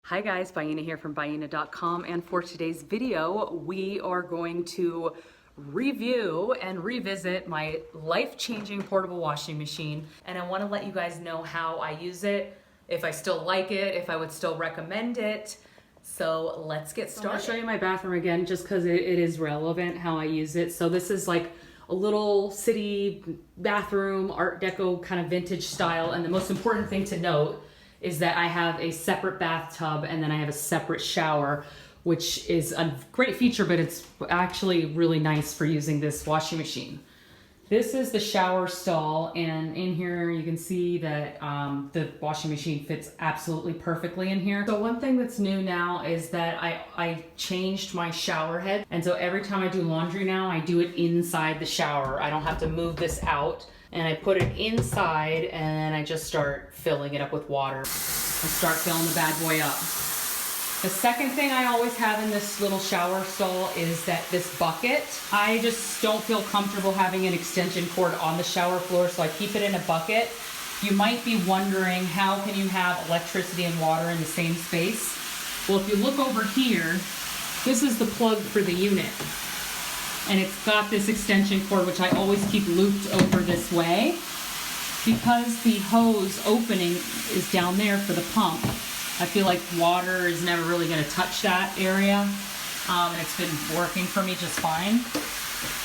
Hi guys, Baiyina here from Baiyina.com, and for today's video we are going to review and revisit my life-changing portable washing machine, and I want to let you guys know how I use it, if I still like it, if I would still recommend it. So let's get started. I'll show you my bathroom again just because it is relevant how I use it. So this is like a little city bathroom, Art Deco kind of vintage style, and the most important thing to note is that I have a separate bathtub and then I have a separate shower, which is a great feature, but it's actually really nice for using this washing machine. This is the shower stall, and in here you can see that the washing machine fits absolutely perfectly in here. So one thing that's new now is that I changed my shower head, and so every time I do laundry now, I do it inside the shower. I don't have to move this out, and I put it inside and I just start filling it up with water. I start filling the bad boy up. The second thing I always have in this little shower stall is that this bucket. I just don't feel comfortable having an extension cord on the shower floor, so I keep it in a bucket. You might be wondering, how can you have electricity and water in the same space? Well, if you look over here, this is the plug for the unit. And it's got this extension cord, which I always keep looped over this way. Because the hose opening is down there for the pump, I feel like water is never really going to touch that area. And it's been working for me just fine.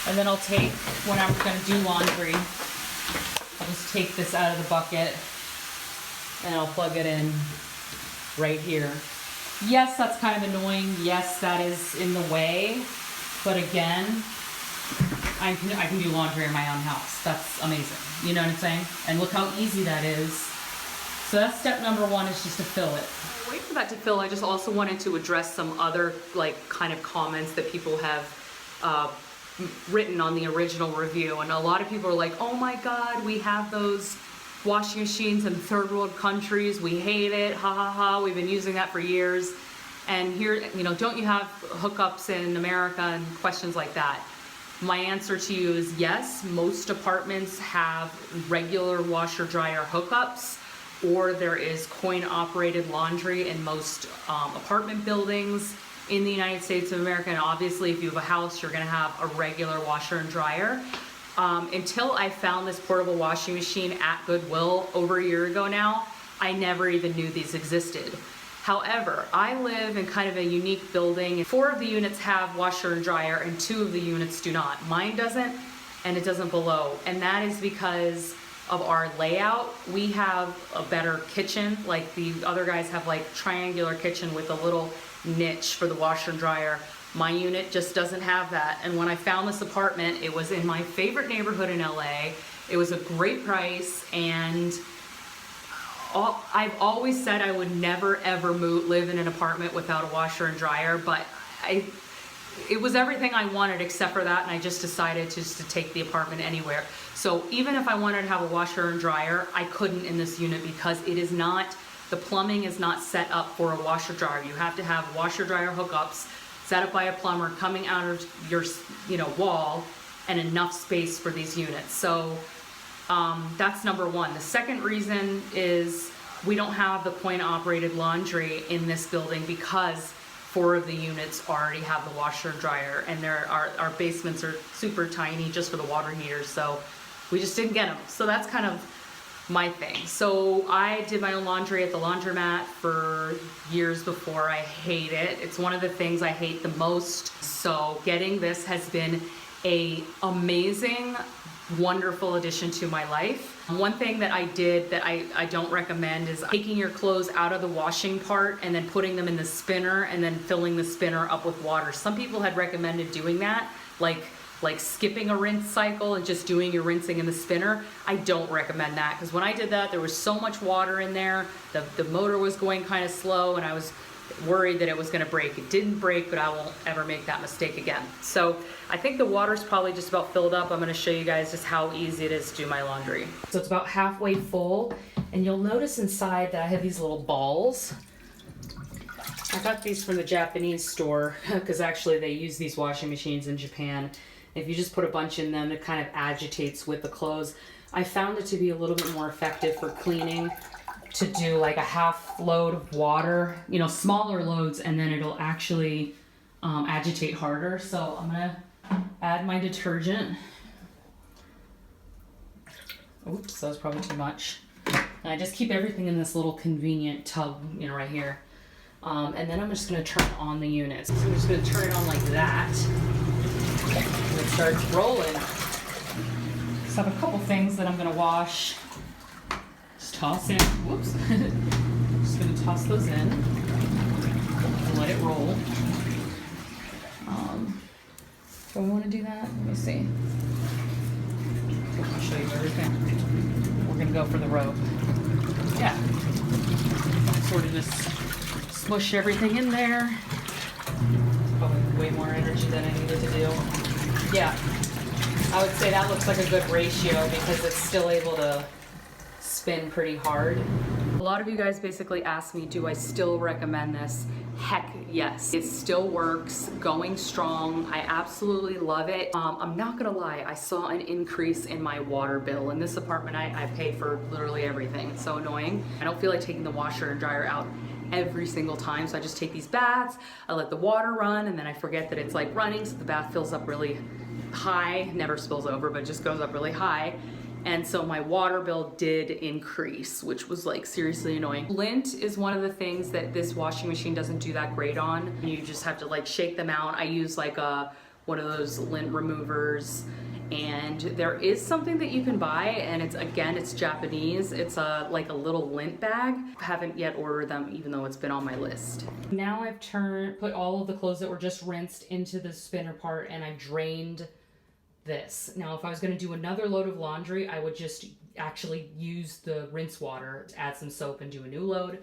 And then I'll take, when I'm going to do laundry, I'll just take this out of the bucket and I'll plug it in right here. Yes, that's kind of annoying. Yes, that is in the way. But again, I can do laundry in my own house. That's amazing. You know what I'm saying? And look how easy that is. So that's step number one, is just to fill it. Wait for that to fill. I just also wanted to address some other kind of comments that people have written on the original review. And a lot of people are like, oh my God, we have those washing machines in third world countries. We hate it. Ha ha ha. We've been using that for years. And here, don't you have hookups in America, and questions like that? My answer to you is yes. Most apartments have regular washer dryer hookups, or there is coin operated laundry in most apartment buildings in the United States of America. And obviously if you have a house, you're gonna have a regular washer and dryer. Until I found this portable washing machine at Goodwill over a year ago now, I never even knew these existed. However, I live in kind of a unique building. 4 of the units have washer and dryer and 2 of the units do not. Mine doesn't, and it doesn't below. And that is because of our layout. We have a better kitchen. Like the other guys have like triangular kitchen with a little niche for the washer and dryer. My unit just doesn't have that. And when I found this apartment, it was in my favorite neighborhood in LA. It was a great price, and I've always said I would never ever live in an apartment without a washer and dryer, but it was everything I wanted except for that, and I just decided to take the apartment anywhere. So even if I wanted to have a washer and dryer, I couldn't in this unit because it is not, the plumbing is not set up for a washer dryer. You have to have washer dryer hookups set up by a plumber coming out of your wall, and enough space for these units. So that's number one. The second reason is we don't have the coin operated laundry in this building because 4 of the units already have the washer and dryer, and our basements are super tiny just for the water heaters, so we just didn't get them. So that's kind of my thing. So I did my own laundry at the laundromat for years before. I hate it. It's one of the things I hate the most. So getting this has been an amazing, wonderful addition to my life. One thing that I did that I don't recommend is taking your clothes out of the washing part and then putting them in the spinner and then filling the spinner up with water. Some people had recommended doing that, like skipping a rinse cycle and just doing your rinsing in the spinner. I don't recommend that, because when I did that, there was so much water in there, the motor was going kind of slow, and I was worried that it was going to break. It didn't break, but I won't ever make that mistake again. So I think the water's probably just about filled up. I'm going to show you guys just how easy it is to do my laundry. So it's about halfway full, and you'll notice inside that I have these little balls. I got these from the Japanese store because actually they use these washing machines in Japan. If you just put a bunch in them, it kind of agitates with the clothes. I found it to be a little bit more effective for cleaning to do like a half load of water, you know, smaller loads, and then it'll actually agitate harder. So I'm gonna add my detergent. Oops, that was probably too much. And I just keep everything in this little convenient tub, you know, right here. And then I'm just gonna turn on the unit. So I'm just gonna turn it on like that. And it starts rolling. So I have a couple things that I'm gonna wash. Just toss in, whoops. Just gonna toss those in and let it roll. Do I wanna do that? Let me see. I'll show you everything. We're gonna go for the rope. Yeah. Sort of just smush everything in there. Probably way more energy than I needed to do. Yeah. I would say that looks like a good ratio because it's still able to spin pretty hard. A lot of you guys basically asked me, do I still recommend this? Heck yes, it still works, going strong. I absolutely love it. I'm not gonna lie, I saw an increase in my water bill. In this apartment, I pay for literally everything. It's so annoying. I don't feel like taking the washer and dryer out every single time, so I just take these baths, I let the water run, and then I forget that it's like running, so the bath fills up really high, never spills over, but it just goes up really high. And so my water bill did increase, which was like seriously annoying. Lint is one of the things that this washing machine doesn't do that great on. You just have to like shake them out. I use like one of those lint removers, and there is something that you can buy, and it's Japanese. It's like a little lint bag. I haven't yet ordered them, even though it's been on my list. Now I've put all of the clothes that were just rinsed into the spinner part, and I've drained this. Now, if I was gonna do another load of laundry, I would just actually use the rinse water, add some soap, and do a new load.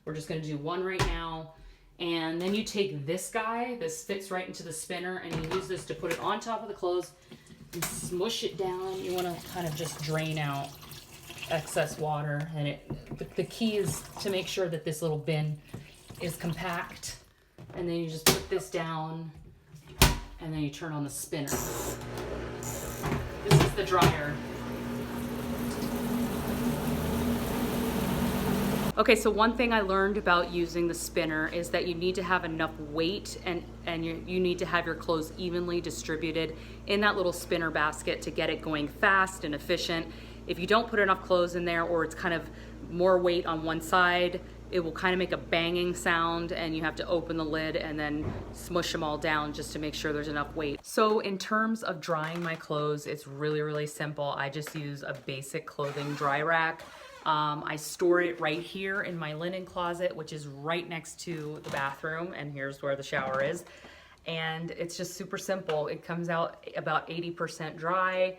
We're just gonna do one right now. And then you take this guy, this fits right into the spinner, and you use this to put it on top of the clothes and smush it down. You wanna kind of just drain out excess water. And the key is to make sure that this little bin is compact. And then you just put this down, and then you turn on the spinner. This is the dryer. Okay, so one thing I learned about using the spinner is that you need to have enough weight and you need to have your clothes evenly distributed in that little spinner basket to get it going fast and efficient. If you don't put enough clothes in there, or it's kind of more weight on one side, it will kind of make a banging sound, and you have to open the lid and then smush them all down just to make sure there's enough weight. So in terms of drying my clothes, it's really, really simple. I just use a basic clothing dry rack. I store it right here in my linen closet, which is right next to the bathroom, and here's where the shower is. And it's just super simple. It comes out about 80% dry,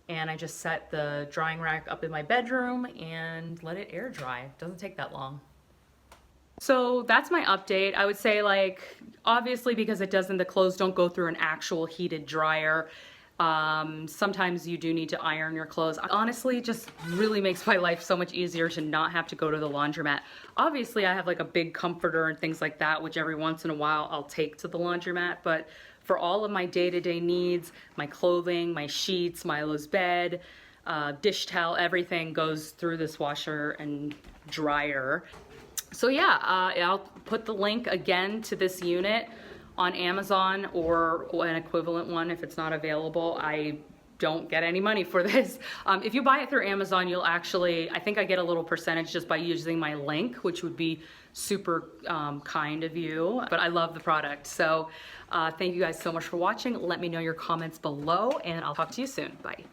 and I just set the drying rack up in my bedroom and let it air dry. It doesn't take that long. So that's my update. I would say, like, obviously because the clothes don't go through an actual heated dryer. Sometimes you do need to iron your clothes. Honestly, it just really makes my life so much easier to not have to go to the laundromat. Obviously, I have like a big comforter and things like that, which every once in a while I'll take to the laundromat. But for all of my day-to-day needs, my clothing, my sheets, Milo's bed, dish towel, everything goes through this washer and dryer. So yeah, I'll put the link again to this unit on Amazon or an equivalent one if it's not available. I don't get any money for this. If you buy it through Amazon, you'll actually, I think I get a little percentage just by using my link, which would be super kind of you, but I love the product. So thank you guys so much for watching. Let me know your comments below, and I'll talk to you soon. Bye.